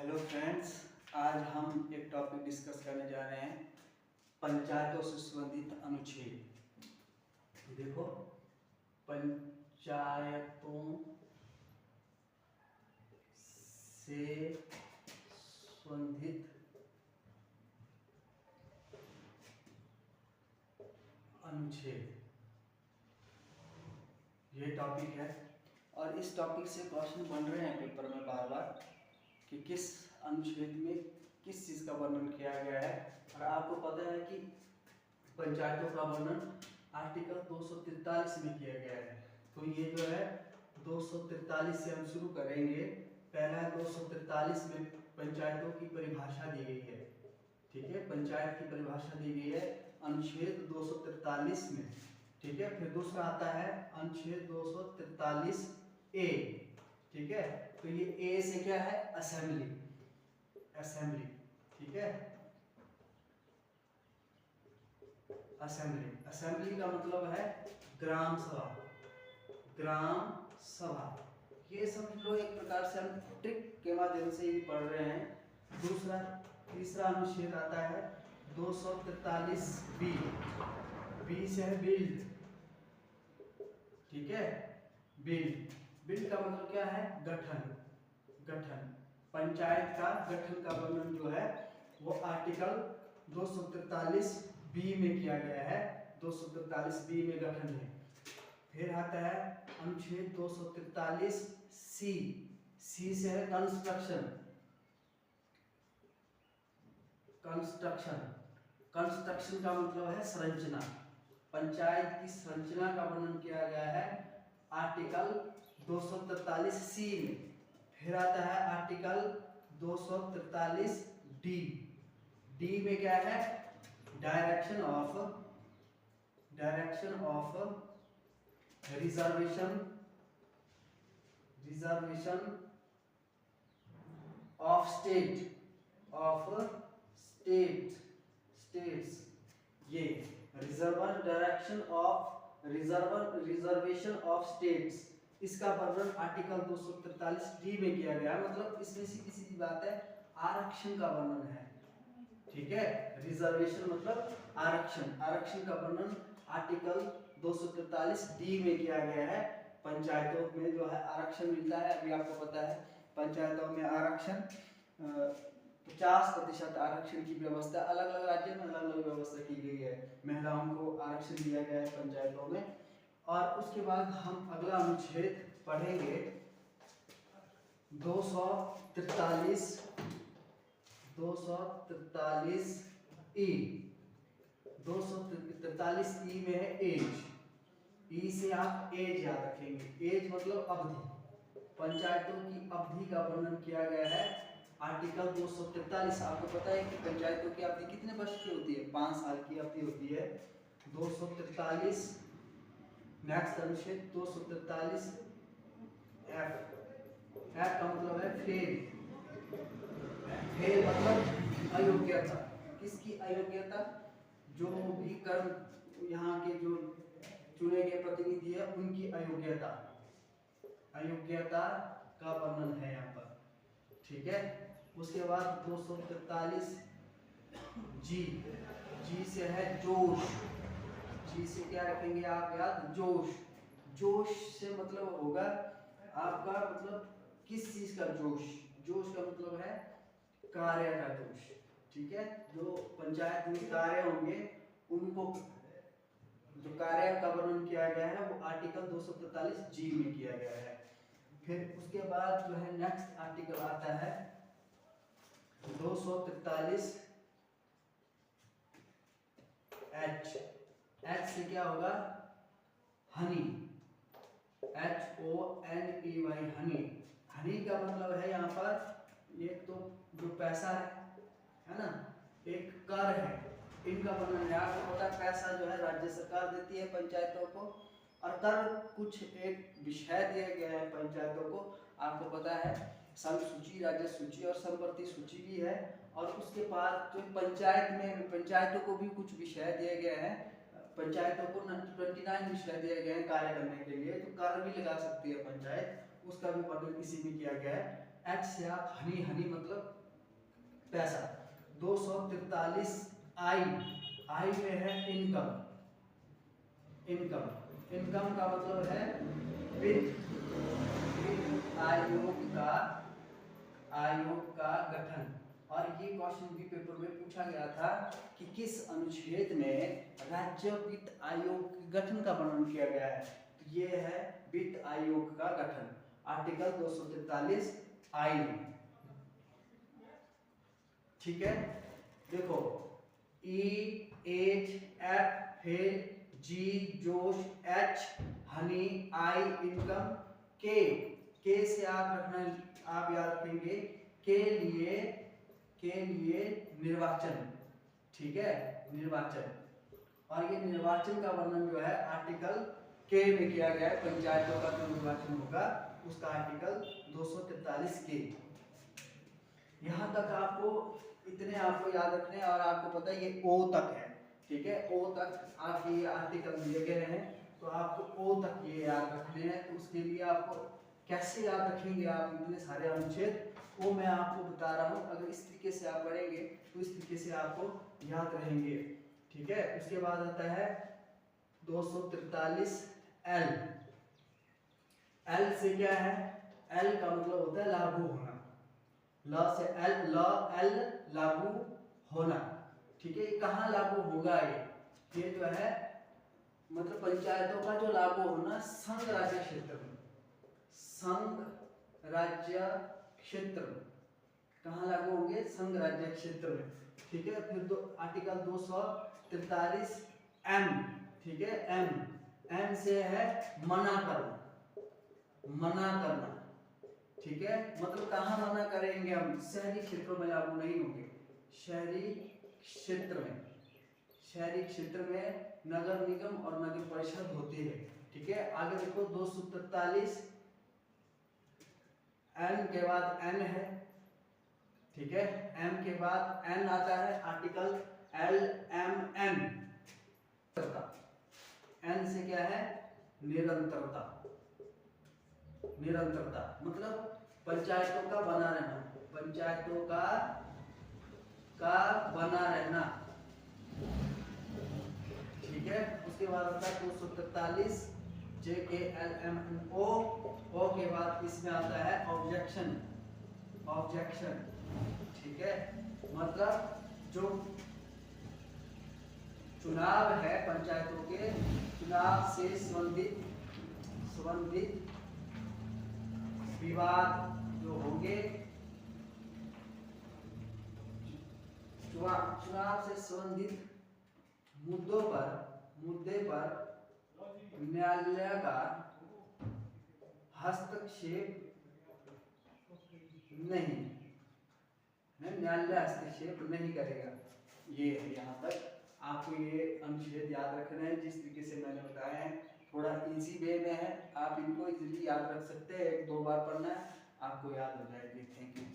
Hello friends, आज हम एक टॉपिक डिस्कस करने जा रहे हैं पंचायतों से संबंधित अनुच्छेद। देखो, पंचायतों से संबंधित अनुच्छेद, ये टॉपिक है। और इस टॉपिक से क्वेश्चन बन रहे हैं पेपर में बार बार कि किस अनुच्छेद में किस चीज़ का वर्णन किया गया है। और आपको पता है कि पंचायतों का वर्णन आर्टिकल 243 में किया गया है। तो ये जो है 243 से हम शुरू करेंगे। पहला है 243 में पंचायतों की परिभाषा दी गई है। ठीक है, पंचायत की परिभाषा दी गई है अनुच्छेद 243 में। ठीक है, फिर दूसरा आता है अनुच्छेद 243 ए। ठीक है, तो ये ए से क्या है, असेंबली। असेंबली, ठीक है, असेंबली। असेंबली का मतलब है ग्राम सभा। ग्राम सभा, ये समझ लो एक प्रकार से हम ट्रिक के माध्यम से ही पढ़ रहे हैं। दूसरा तीसरा अनुच्छेद आता है 243 बी। बी से है बिल्ड। ठीक है, बिल्ड। बिल्ड का मतलब क्या है, गठन। गठन, पंचायत का गठन का वर्णन जो है वो आर्टिकल 243 बी में किया गया है। 243 बी में गठन है। फिर आता है अनुच्छेद 243 सी। सी से है कंस्ट्रक्शन। कंस्ट्रक्शन, कंस्ट्रक्शन का मतलब है संरचना। पंचायत की संरचना का वर्णन किया गया है आर्टिकल 243 सी में। फिर आता है आर्टिकल 243 डी। डी में क्या है, direction of reservation of states. ये रिजर्वेशन ऑफ स्टेट्स, इसका वर्णन आर्टिकल 243 डी में किया गया है। मतलब इसमें सीधी सीधी बात है, आरक्षण का वर्णन है। ठीक है, रिजर्वेशन मतलब आरक्षण। आरक्षण का वर्णन आर्टिकल 243 डी में किया गया है। पंचायतों में जो है आरक्षण मिलता है। अभी आपको पता है पंचायतों में आरक्षण 50% आरक्षण की व्यवस्था, अलग अलग राज्यों में अलग अलग व्यवस्था की गई है। महिलाओं को आरक्षण दिया गया है पंचायतों में। और उसके बाद हम अगला अनुच्छेद पढ़ेंगे 243 ई। 243 ई में है एज। ई से आप एज याद रखेंगे। एज मतलब अवधि। पंचायतों की अवधि का वर्णन किया गया है आर्टिकल 243। आपको पता है कि पंचायतों की अवधि कितने वर्ष की होती है, 5 साल की अवधि होती है। 243 नेक्स्ट अनुच्छेद 243 एफ। एफ का मतलब है फेल। फेल मतलब अयोग्यता। किसकी अयोग्यता, जो भी कर्म यहाँ के जो चुने गए प्रतिनिधि है उनकी अयोग्यता। अयोग्यता का वर्णन है यहाँ पर। ठीक है, उसके बाद 243 जी। जी से है जोश। जी से क्या रखेंगे आप याद, जोश। जोश से मतलब होगा आपका, मतलब किस चीज का जोश। जोश का मतलब है कार्य का जोश। ठीक है, जो पंचायत में कार्य होंगे उनको, जो कार्य का वर्णन किया गया है वो आर्टिकल 243 जी में किया गया है। फिर उसके बाद जो है नेक्स्ट आर्टिकल आता है 243 एच। एच से क्या होगा, हनी। HONEY, हनी। हनी का मतलब है यहाँ पर एक तो जो पैसा है ना, एक कर है, इनका वर्णन है। आपको पता है पैसा जो है राज्य सरकार देती है पंचायतों को, और कर कुछ एक विषय दिया गया है पंचायतों को। आपको पता है संघ सूची, राज्य सूची और संपत्ति सूची भी है। और उसके बाद जो पंचायत में पंचायतों को भी कुछ विषय दिए गए हैं। पंचायतों को 29 विषय दिए गए हैं कार्य करने के लिए, तो कार्य भी लगा सकती है पंचायत। उसका भी वर्णन इसी में किया गया है। एच से आप हनी, हनी मतलब पैसा। 243 आई, आई में है इनकम, इनकम, इनकम का मतलब है वित्त, आयोग का गठन। और ये क्वेश्चन भी पेपर में पूछा गया था कि किस अनुच्छेद में राज्य वित्त आयोग के गठन का वर्णन किया गया है। तो ये है वित्त आयोग का गठन, आर्टिकल 243 आई। ठीक है, देखो ई, एच, एफ, फिर जी, जोश, एच, हनी, आई, इनकम, के से आप रखना, आप याद रखेंगे के लिए निर्वाचन। ठीक है, निर्वाचन। और ये निर्वाचन का वर्णन जो है आर्टिकल के में किया गया है। पंचायतों का जो निर्वाचन होगा उसका आर्टिकल 243 के। यहाँ तक आपको इतने आपको याद रखने हैं। और आपको पता है ये ओ तक है। ठीक है, ओ तक आप ये आर्टिकल दिए गए हैं तो आपको ओ तक ये याद रखने हैं। तो उसके लिए आपको कैसे याद रखेंगे आप इतने सारे अनुच्छेद, वो मैं आपको बता रहा हूँ। अगर इस तरीके से आप पढ़ेंगे तो इस तरीके से आपको याद रहेंगे। ठीक है, उसके बाद आता है 243 एल। एल से क्या है? एल का मतलब होता है लागू होना। ल से एल, ल एल लागू होना। ठीक है, कहाँ लागू होगा? ये जो है मतलब पंचायतों का जो लागू होना संघ राज्य क्षेत्र में, संघ राज्य क्षेत्र में कहाँ लागू होंगे? संघ राज्य क्षेत्र में। ठीक है, फिर आर्टिकल 243 एम। ठीक है, एम, एम से है मना करना, मना करना। ठीक है, मतलब कहाँ मना करेंगे हम? शहरी क्षेत्रों में लागू नहीं होंगे, शहरी क्षेत्र में, शहरी क्षेत्र में नगर निगम और नगर परिषद होती है। ठीक है, आगे देखो 243 एन के बाद एन है। ठीक है, एम के बाद एन आता है, article L M N. N से क्या है? निरंतरता, निरंतरता मतलब पंचायतों का बना रहना, पंचायतों का बना रहना। ठीक है, उसके बाद आता है 243 जे के एल एम एन ओ। ओ के बाद इसमें आता है ऑब्जेक्शन, ऑब्जेक्शन। ठीक है, मतलब जो चुनाव है पंचायतों के, चुनाव से संबंधित विवाद जो होंगे, चुनाव से संबंधित मुद्दे पर न्यायालय का हस्तक्षेप नहीं, न्यायालय हस्तक्षेप नहीं करेगा। ये है, यहाँ तक आपको ये अनुच्छेद याद रखना है जिस तरीके से मैंने बताया है। थोड़ा इजी वे में है, आप इनको इजीली याद रख सकते हैं। 1-2 बार पढ़ना है, आपको याद हो जाएगी। Thank you.